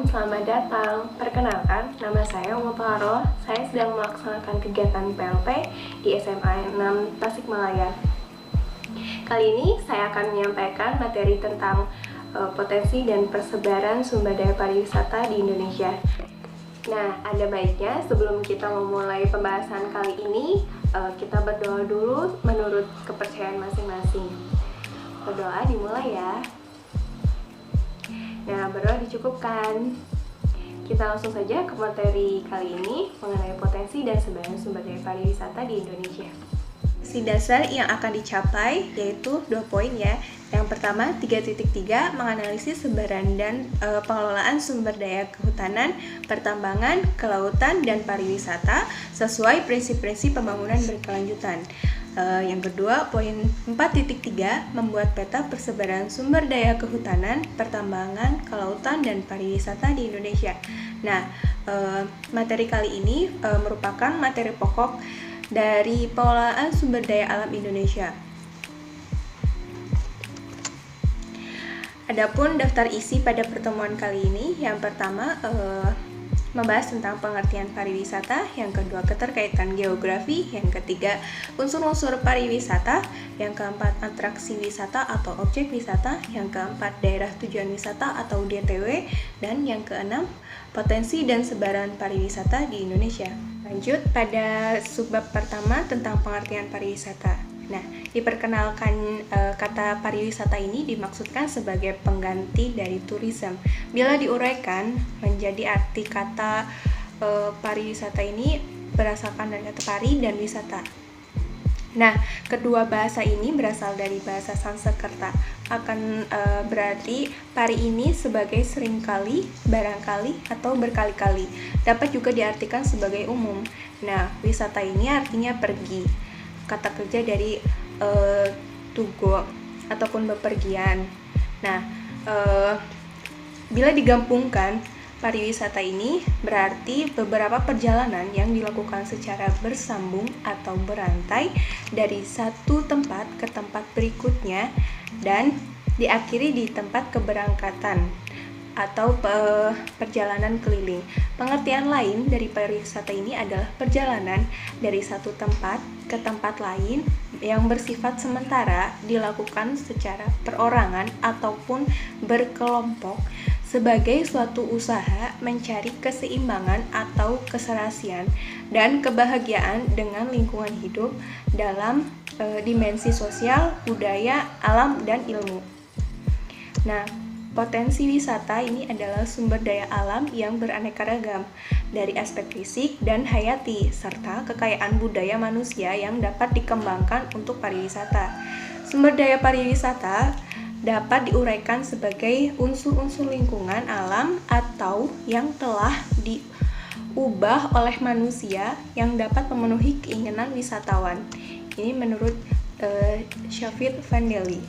selamat datang. Perkenalkan, nama saya Umutaro. Saya sedang melaksanakan kegiatan PLP di SMA 6 Tasikmalaya. Kali ini saya akan menyampaikan materi tentang potensi dan persebaran sumber daya pariwisata di Indonesia. Nah, ada baiknya sebelum kita memulai pembahasan kali ini, kita berdoa dulu menurut kepercayaan masing-masing. Berdoa dimulai ya. Nah, berdoa dicukupkan. Kita langsung saja ke materi kali ini mengenai potensi dan sebaran sumber daya pariwisata di Indonesia. Si dasar yang akan dicapai yaitu 2 poin ya. Yang pertama, 3.3 menganalisis sebaran dan pengelolaan sumber daya kehutanan, pertambangan, kelautan, dan pariwisata sesuai prinsip-prinsip pembangunan berkelanjutan. Yang kedua, poin 4.3 membuat peta persebaran sumber daya kehutanan, pertambangan, kelautan, dan pariwisata di Indonesia. Nah, materi kali ini merupakan materi pokok dari pengelolaan sumber daya alam Indonesia. Adapun daftar isi pada pertemuan kali ini, yang pertama membahas tentang pengertian pariwisata, yang kedua keterkaitan geografi, yang ketiga unsur-unsur pariwisata, yang keempat atraksi wisata atau objek wisata, yang keempat daerah tujuan wisata atau DTW, dan yang keenam potensi dan sebaran pariwisata di Indonesia. Lanjut pada subbab pertama tentang pengertian pariwisata. Nah, diperkenalkan kata pariwisata ini dimaksudkan sebagai pengganti dari tourism. Bila diuraikan menjadi arti kata pariwisata ini berdasarkan dari kata pari dan wisata. Nah, kedua bahasa ini berasal dari bahasa Sanskerta. Akan berarti pari ini sebagai seringkali, barangkali, atau berkali-kali. Dapat juga diartikan sebagai umum. Nah, wisata ini artinya pergi. Kata kerja dari to go ataupun bepergian. Nah, bila digabungkan, pariwisata ini berarti beberapa perjalanan yang dilakukan secara bersambung atau berantai dari satu tempat ke tempat berikutnya dan diakhiri di tempat keberangkatan atau perjalanan keliling. Pengertian lain dari pariwisata ini adalah perjalanan dari satu tempat ke tempat lain yang bersifat sementara dilakukan secara perorangan ataupun berkelompok sebagai suatu usaha mencari keseimbangan atau keserasian dan kebahagiaan dengan lingkungan hidup dalam dimensi sosial, budaya, alam, dan ilmu. Nah, potensi wisata ini adalah sumber daya alam yang beraneka ragam dari aspek fisik dan hayati serta kekayaan budaya manusia yang dapat dikembangkan untuk pariwisata. Sumber daya pariwisata dapat diuraikan sebagai unsur-unsur lingkungan alam atau yang telah diubah oleh manusia yang dapat memenuhi keinginan wisatawan. Ini menurut Shafid Vandeli.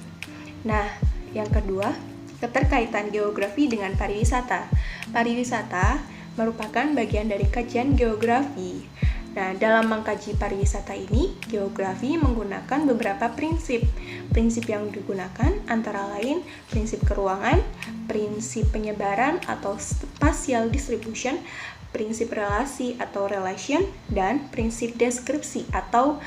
Nah, yang kedua, keterkaitan geografi dengan pariwisata. Pariwisata merupakan bagian dari kajian geografi. Nah, dalam mengkaji pariwisata ini, geografi menggunakan beberapa prinsip. Prinsip yang digunakan antara lain prinsip keruangan, prinsip penyebaran atau spatial distribution, prinsip relasi atau relation, dan prinsip deskripsi atau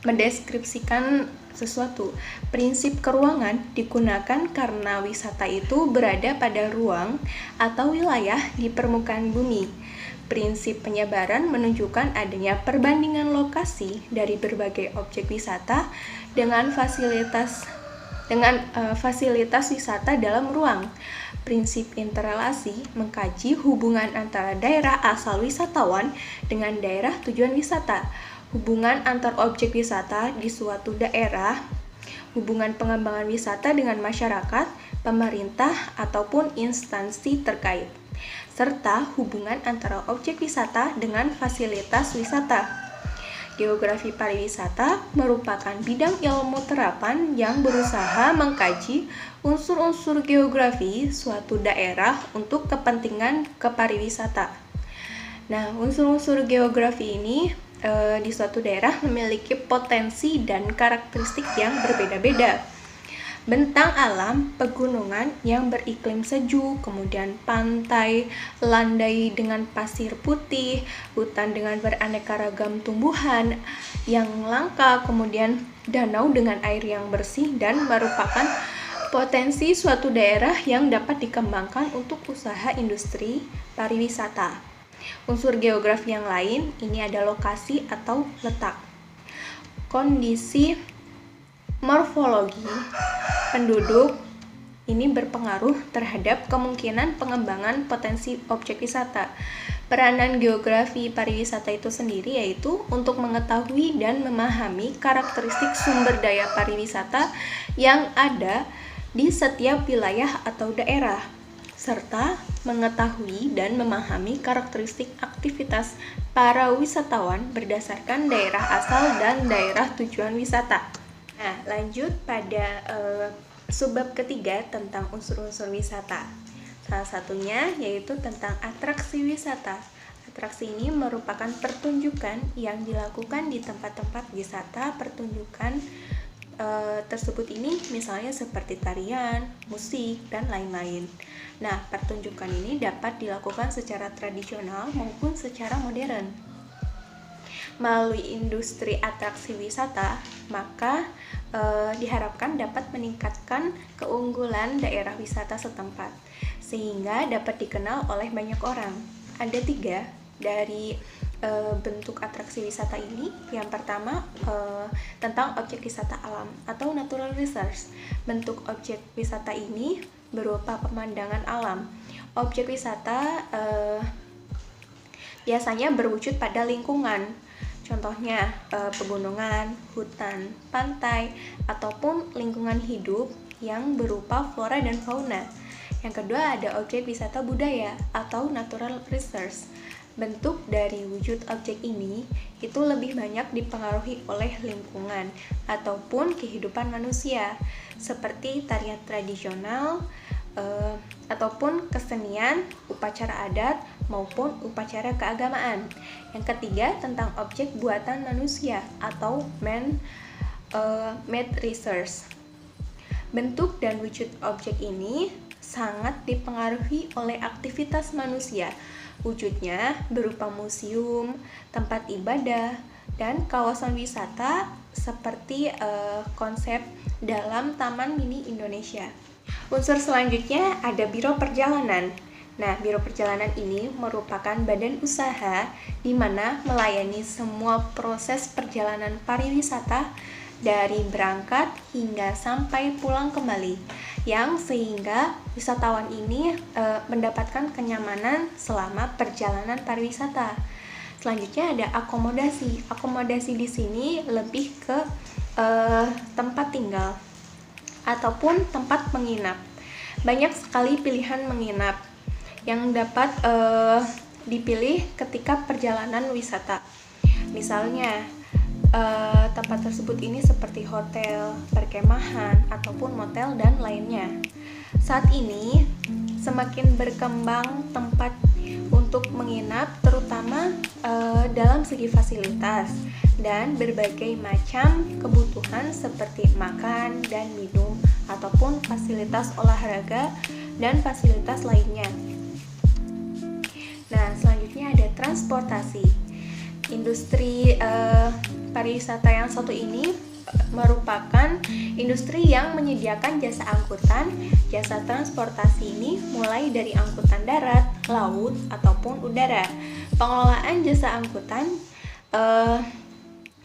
mendeskripsikan sesuatu. Prinsip keruangan digunakan karena wisata itu berada pada ruang atau wilayah di permukaan bumi. Prinsip penyebaran menunjukkan adanya perbandingan lokasi dari berbagai objek wisata dengan fasilitas wisata dalam ruang. Prinsip interrelasi mengkaji hubungan antara daerah asal wisatawan dengan daerah tujuan wisata, hubungan antar objek wisata di suatu daerah, hubungan pengembangan wisata dengan masyarakat, pemerintah, ataupun instansi terkait, serta hubungan antara objek wisata dengan fasilitas wisata. Geografi pariwisata merupakan bidang ilmu terapan yang berusaha mengkaji unsur-unsur geografi suatu daerah untuk kepentingan kepariwisata. Nah, unsur-unsur geografi ini di suatu daerah memiliki potensi dan karakteristik yang berbeda-beda. Bentang alam, pegunungan yang beriklim sejuk, kemudian pantai, landai dengan pasir putih, hutan dengan beraneka ragam tumbuhan yang langka, kemudian danau dengan air yang bersih dan merupakan potensi suatu daerah yang dapat dikembangkan untuk usaha industri pariwisata. Unsur geografi yang lain ini ada lokasi atau letak. Kondisi morfologi penduduk ini berpengaruh terhadap kemungkinan pengembangan potensi objek wisata. Peranan geografi pariwisata itu sendiri yaitu untuk mengetahui dan memahami karakteristik sumber daya pariwisata yang ada di setiap wilayah atau daerah, serta mengetahui dan memahami karakteristik aktivitas para wisatawan berdasarkan daerah asal dan daerah tujuan wisata. Nah, lanjut pada subbab ketiga tentang unsur-unsur wisata. Salah satunya yaitu tentang atraksi wisata. Atraksi ini merupakan pertunjukan yang dilakukan di tempat-tempat wisata. Pertunjukan tersebut ini misalnya seperti tarian, musik, dan lain-lain. Nah, pertunjukan ini dapat dilakukan secara tradisional maupun secara modern. Melalui industri atraksi wisata, maka diharapkan dapat meningkatkan keunggulan daerah wisata setempat, sehingga dapat dikenal oleh banyak orang. Ada 3 dari bentuk atraksi wisata ini. Yang pertama tentang objek wisata alam atau natural resource. Bentuk objek wisata ini berupa pemandangan alam. Objek wisata biasanya berwujud pada lingkungan. Contohnya pegunungan, hutan, pantai, ataupun lingkungan hidup yang berupa flora dan fauna. Yang kedua ada objek wisata budaya atau natural resource. Bentuk dari wujud objek ini itu lebih banyak dipengaruhi oleh lingkungan ataupun kehidupan manusia, seperti tarian tradisional, ataupun kesenian, upacara adat, maupun upacara keagamaan. Yang ketiga tentang objek buatan manusia atau man-made resource. Bentuk dan wujud objek ini sangat dipengaruhi oleh aktivitas manusia. Wujudnya berupa museum, tempat ibadah, dan kawasan wisata seperti konsep dalam Taman Mini Indonesia. Unsur selanjutnya ada Biro Perjalanan. Nah, Biro Perjalanan ini merupakan badan usaha di mana melayani semua proses perjalanan pariwisata dari berangkat hingga sampai pulang kembali, yang sehingga wisatawan ini mendapatkan kenyamanan selama perjalanan pariwisata. Selanjutnya ada akomodasi. Akomodasi di sini lebih ke tempat tinggal ataupun tempat menginap. Banyak sekali pilihan menginap yang dapat dipilih ketika perjalanan wisata. Misalnya tempat tersebut ini seperti hotel, perkemahan, ataupun motel dan lainnya. Saat ini semakin berkembang tempat untuk menginap, terutama dalam segi fasilitas dan berbagai macam kebutuhan seperti makan dan minum ataupun fasilitas olahraga dan fasilitas lainnya. Nah, selanjutnya ada transportasi. Industri pariwisata yang satu ini merupakan industri yang menyediakan jasa angkutan. Jasa transportasi ini mulai dari angkutan darat, laut, ataupun udara. Pengelolaan jasa angkutan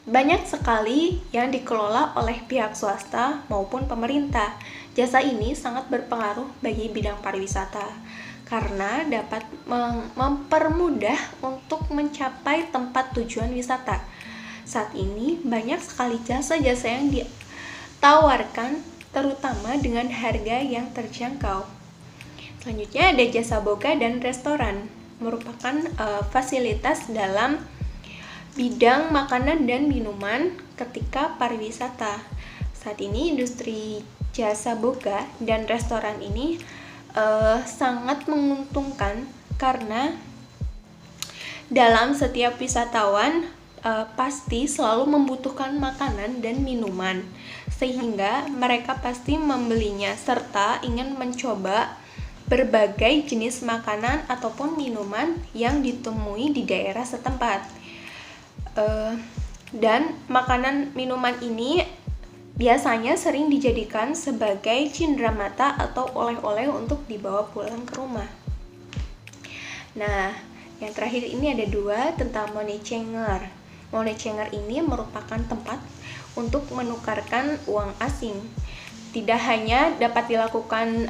banyak sekali yang dikelola oleh pihak swasta maupun pemerintah. Jasa ini sangat berpengaruh bagi bidang pariwisata karena dapat mempermudah untuk mencapai tempat tujuan wisata. Saat ini banyak sekali jasa-jasa yang ditawarkan, terutama dengan harga yang terjangkau. Selanjutnya ada jasa boga dan restoran, merupakan fasilitas dalam bidang makanan dan minuman ketika pariwisata. Saat ini industri jasa boga dan restoran ini sangat menguntungkan karena dalam setiap wisatawan pasti selalu membutuhkan makanan dan minuman. sehingga mereka pasti membelinya serta ingin mencoba berbagai jenis makanan ataupun minuman yang ditemui di daerah setempat. Dan makanan minuman ini biasanya sering dijadikan sebagai cenderamata atau oleh-oleh untuk dibawa pulang ke rumah. Nah, yang terakhir ini ada 2 tentang money changer. Money changer ini merupakan tempat untuk menukarkan uang asing. Tidak hanya dapat dilakukan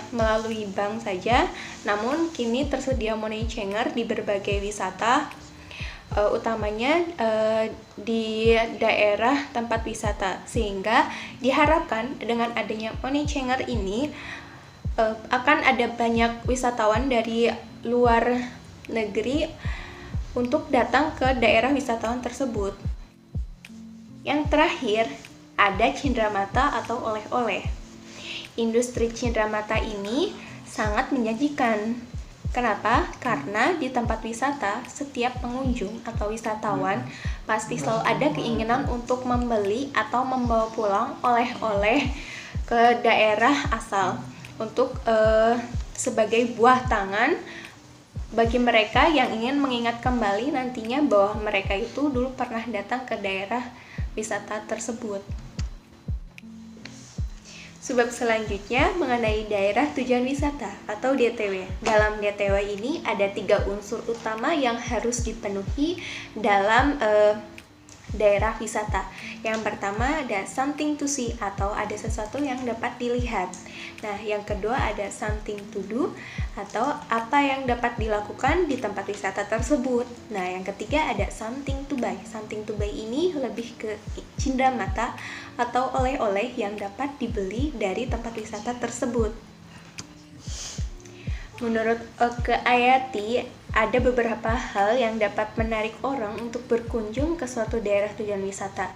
melalui bank saja, namun kini tersedia money changer di berbagai wisata, utamanya di daerah tempat wisata, sehingga diharapkan dengan adanya money changer ini akan ada banyak wisatawan dari luar negeri untuk datang ke daerah wisatawan tersebut. Yang terakhir ada cenderamata atau oleh-oleh. Industri cenderamata ini sangat menjanjikan. Kenapa? Karena di tempat wisata, setiap pengunjung atau wisatawan pasti selalu ada keinginan untuk membeli atau membawa pulang oleh-oleh ke daerah asal untuk sebagai buah tangan bagi mereka yang ingin mengingat kembali nantinya bahwa mereka itu dulu pernah datang ke daerah wisata tersebut. Subbab selanjutnya mengenai daerah tujuan wisata atau DTW. Dalam DTW ini ada 3 unsur utama yang harus dipenuhi dalam daerah wisata. Yang pertama ada something to see atau ada sesuatu yang dapat dilihat. Nah, yang kedua ada something to do atau apa yang dapat dilakukan di tempat wisata tersebut. Nah, yang ketiga ada something to buy. Something to buy ini lebih ke cenderamata atau oleh-oleh yang dapat dibeli dari tempat wisata tersebut. Menurut Oke Ayati, ada beberapa hal yang dapat menarik orang untuk berkunjung ke suatu daerah tujuan wisata.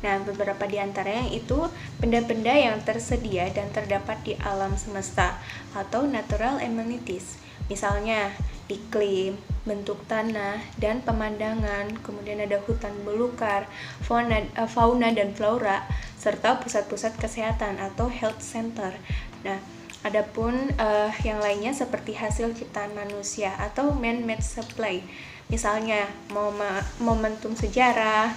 Nah, beberapa di antaranya itu benda-benda yang tersedia dan terdapat di alam semesta atau natural amenities. Misalnya, iklim, bentuk tanah, dan pemandangan, kemudian ada hutan belukar, fauna dan flora, serta pusat-pusat kesehatan atau health center. Nah, adapun yang lainnya seperti hasil ciptaan manusia atau man-made supply, misalnya momentum sejarah,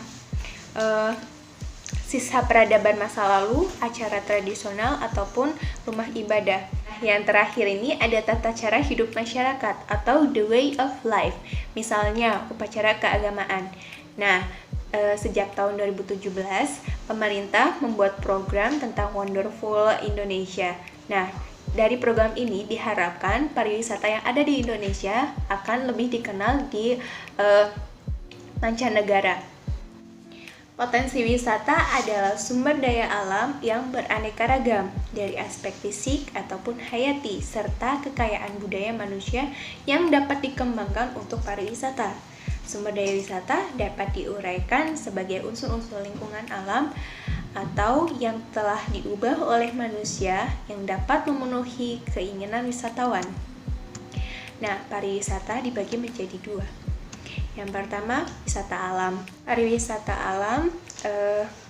sisa peradaban masa lalu, acara tradisional, ataupun rumah ibadah. Yang terakhir ini ada tata cara hidup masyarakat atau the way of life, misalnya upacara keagamaan. Nah, sejak tahun 2017, pemerintah membuat program tentang Wonderful Indonesia. Nah, dari program ini diharapkan pariwisata yang ada di Indonesia akan lebih dikenal di mancanegara. Potensi wisata adalah sumber daya alam yang beraneka ragam dari aspek fisik ataupun hayati serta kekayaan budaya manusia yang dapat dikembangkan untuk pariwisata. Sumber daya wisata dapat diuraikan sebagai unsur-unsur lingkungan alam atau yang telah diubah oleh manusia yang dapat memenuhi keinginan wisatawan. Nah, pariwisata dibagi menjadi 2. Yang pertama, wisata alam. Pariwisata alam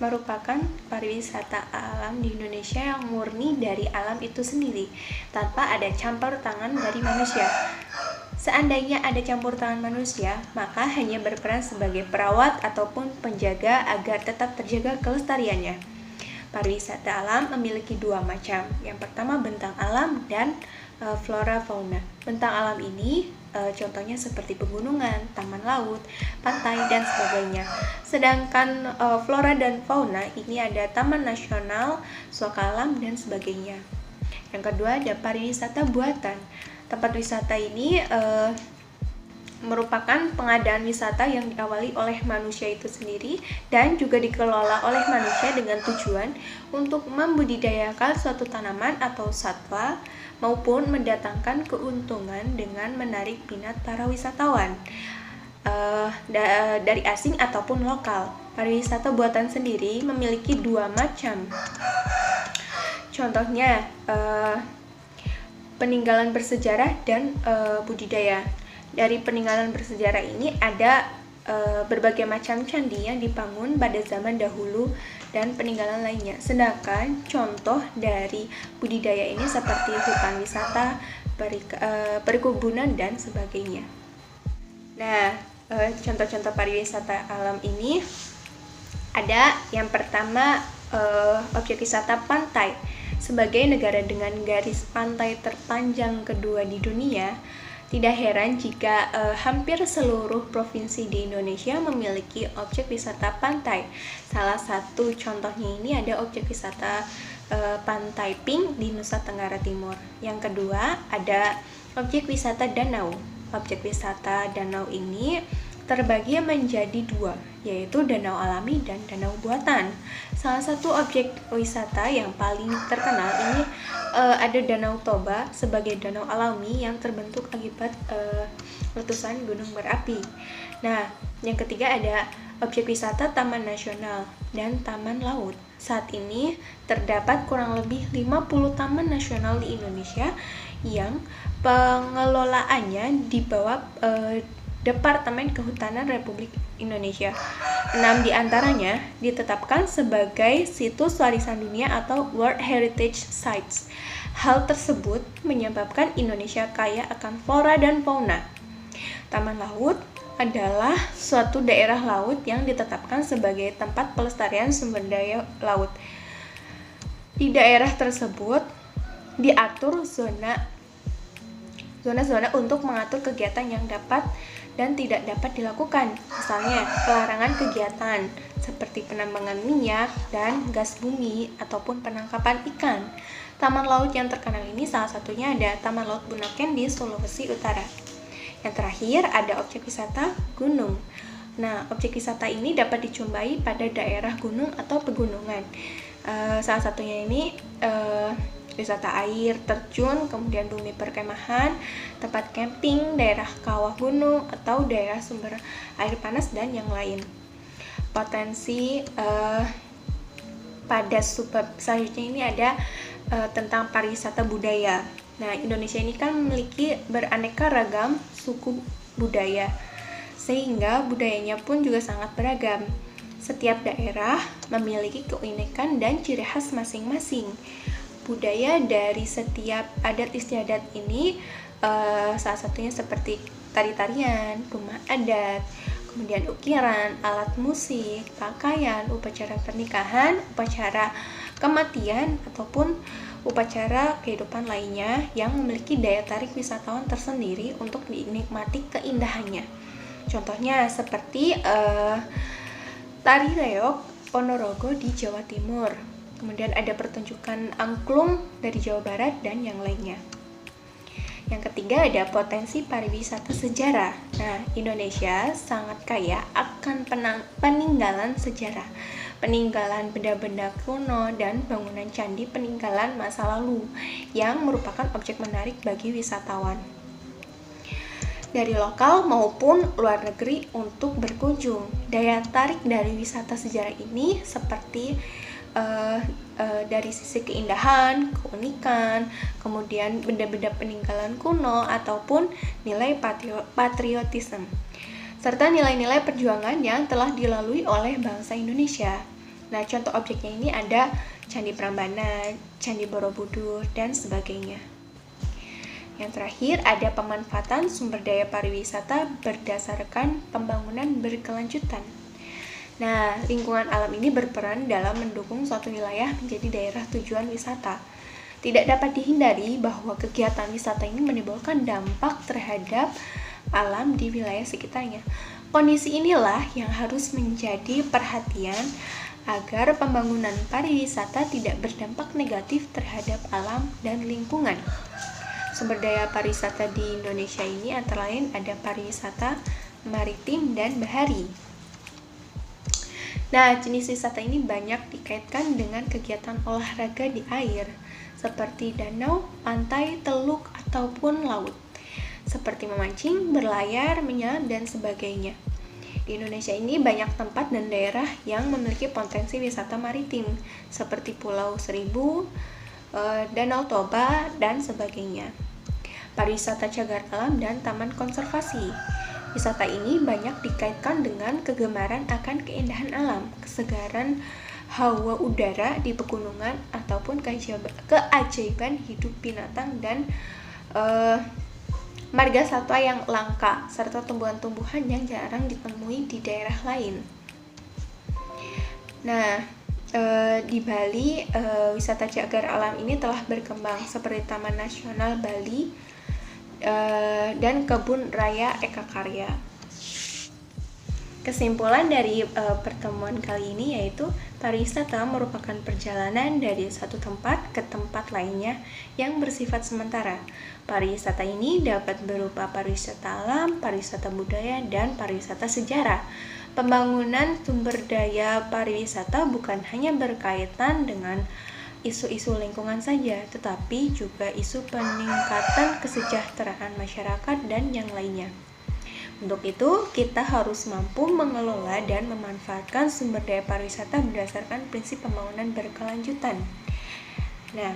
merupakan pariwisata alam di Indonesia yang murni dari alam itu sendiri, tanpa ada campur tangan dari manusia. Seandainya ada campur tangan manusia, maka hanya berperan sebagai perawat ataupun penjaga agar tetap terjaga kelestariannya. Pariwisata alam memiliki 2 macam. Yang pertama, bentang alam dan flora fauna. Bentang alam ini contohnya seperti pegunungan, taman laut, pantai, dan sebagainya. Sedangkan flora dan fauna ini ada taman nasional, suaka alam, dan sebagainya. Yang kedua ada pariwisata buatan. Tempat wisata ini merupakan pengadaan wisata yang diawali oleh manusia itu sendiri dan juga dikelola oleh manusia dengan tujuan untuk membudidayakan suatu tanaman atau satwa maupun mendatangkan keuntungan dengan menarik minat para wisatawan dari asing ataupun lokal. Pariwisata buatan sendiri memiliki 2 macam. Contohnya peninggalan bersejarah dan budidaya. Dari peninggalan bersejarah ini ada berbagai macam candi yang dibangun pada zaman dahulu dan peninggalan lainnya. Sedangkan contoh dari budidaya ini seperti hutan wisata, perkebunan, dan sebagainya. Nah, contoh-contoh pariwisata alam ini ada yang pertama, objek wisata pantai. Sebagai negara dengan garis pantai terpanjang kedua di dunia, tidak heran jika hampir seluruh provinsi di Indonesia memiliki objek wisata pantai. Salah satu contohnya ini ada objek wisata Pantai Pink di Nusa Tenggara Timur. Yang kedua ada objek wisata danau. Objek wisata danau ini terbagi menjadi dua, yaitu danau alami dan danau buatan. Salah satu objek wisata yang paling terkenal ini ada Danau Toba sebagai danau alami yang terbentuk akibat letusan gunung berapi. Nah, yang ketiga ada objek wisata Taman Nasional dan Taman Laut. Saat ini terdapat kurang lebih 50 taman nasional di Indonesia yang pengelolaannya di bawah Departemen Kehutanan Republik Indonesia. 6 diantaranya ditetapkan sebagai situs warisan dunia atau World Heritage Sites. Hal tersebut menyebabkan Indonesia kaya akan flora dan fauna. Taman Laut adalah suatu daerah laut yang ditetapkan sebagai tempat pelestarian sumber daya laut. Di daerah tersebut diatur zona-zona untuk mengatur kegiatan yang dapat dan tidak dapat dilakukan. Misalnya, pelarangan kegiatan seperti penambangan minyak dan gas bumi ataupun penangkapan ikan. Taman laut yang terkenal ini salah satunya ada Taman Laut Bunaken di Sulawesi Utara. Yang terakhir ada objek wisata gunung. Nah, objek wisata ini dapat dijumpai pada daerah gunung atau pegunungan. Salah satunya ini wisata air terjun, kemudian bumi perkemahan, tempat camping, daerah kawah gunung, atau daerah sumber air panas, dan yang lain. Potensi pada subbab selanjutnya ini ada tentang pariwisata budaya. Nah, Indonesia ini kan memiliki beraneka ragam suku budaya, sehingga budayanya pun juga sangat beragam. Setiap daerah memiliki keunikan dan ciri khas masing-masing. Budaya dari setiap adat istiadat ini salah satunya seperti tari-tarian, rumah adat, kemudian ukiran, alat musik, pakaian, upacara pernikahan, upacara kematian, ataupun upacara kehidupan lainnya yang memiliki daya tarik wisatawan tersendiri untuk dinikmati keindahannya. Contohnya seperti tari reog Ponorogo di Jawa Timur. Kemudian ada pertunjukan angklung dari Jawa Barat dan yang lainnya. Yang ketiga ada potensi pariwisata sejarah. Nah, Indonesia sangat kaya akan peninggalan sejarah, peninggalan benda-benda kuno dan bangunan candi peninggalan masa lalu yang merupakan objek menarik bagi wisatawan dari lokal maupun luar negeri untuk berkunjung. Daya tarik dari wisata sejarah ini seperti dari sisi keindahan, keunikan, kemudian benda-benda peninggalan kuno ataupun nilai patriotisme, serta nilai-nilai perjuangan yang telah dilalui oleh bangsa Indonesia. Nah, contoh objeknya ini ada Candi Prambanan, Candi Borobudur, dan sebagainya. Yang terakhir ada pemanfaatan sumber daya pariwisata berdasarkan pembangunan berkelanjutan. Nah, lingkungan alam ini berperan dalam mendukung suatu wilayah menjadi daerah tujuan wisata. Tidak dapat dihindari bahwa kegiatan wisata ini menimbulkan dampak terhadap alam di wilayah sekitarnya. Kondisi inilah yang harus menjadi perhatian agar pembangunan pariwisata tidak berdampak negatif terhadap alam dan lingkungan. Sumber daya pariwisata di Indonesia ini antara lain ada pariwisata maritim dan bahari. Nah, jenis wisata ini banyak dikaitkan dengan kegiatan olahraga di air, seperti danau, pantai, teluk, ataupun laut, seperti memancing, berlayar, menyelam, dan sebagainya. Di Indonesia ini banyak tempat dan daerah yang memiliki potensi wisata maritim, seperti Pulau Seribu, Danau Toba, dan sebagainya. Pariwisata cagar alam dan taman konservasi. Wisata ini banyak dikaitkan dengan kegemaran akan keindahan alam, kesegaran hawa udara di pegunungan ataupun keajaiban hidup binatang dan marga satwa yang langka serta tumbuhan-tumbuhan yang jarang ditemui di daerah lain. Nah, di Bali, wisata cagar alam ini telah berkembang seperti Taman Nasional Bali dan Kebun Raya Eka Karya. Kesimpulan dari pertemuan kali ini yaitu pariwisata merupakan perjalanan dari satu tempat ke tempat lainnya yang bersifat sementara. Pariwisata ini dapat berupa pariwisata alam, pariwisata budaya, dan pariwisata sejarah. Pembangunan sumber daya pariwisata bukan hanya berkaitan dengan isu-isu lingkungan saja, tetapi juga isu peningkatan kesejahteraan masyarakat dan yang lainnya. Untuk itu, kita harus mampu mengelola dan memanfaatkan sumber daya pariwisata berdasarkan prinsip pembangunan berkelanjutan. Nah,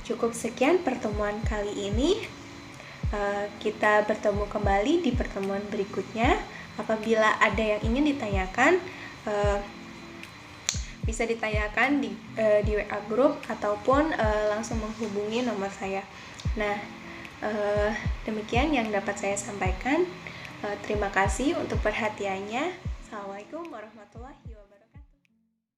cukup sekian pertemuan kali ini. Kita bertemu kembali di pertemuan berikutnya. Apabila ada yang ingin ditanyakan, bisa ditanyakan di WA group ataupun langsung menghubungi nomor saya. Nah, demikian yang dapat saya sampaikan. Terima kasih untuk perhatiannya. Assalamualaikum warahmatullahi wabarakatuh.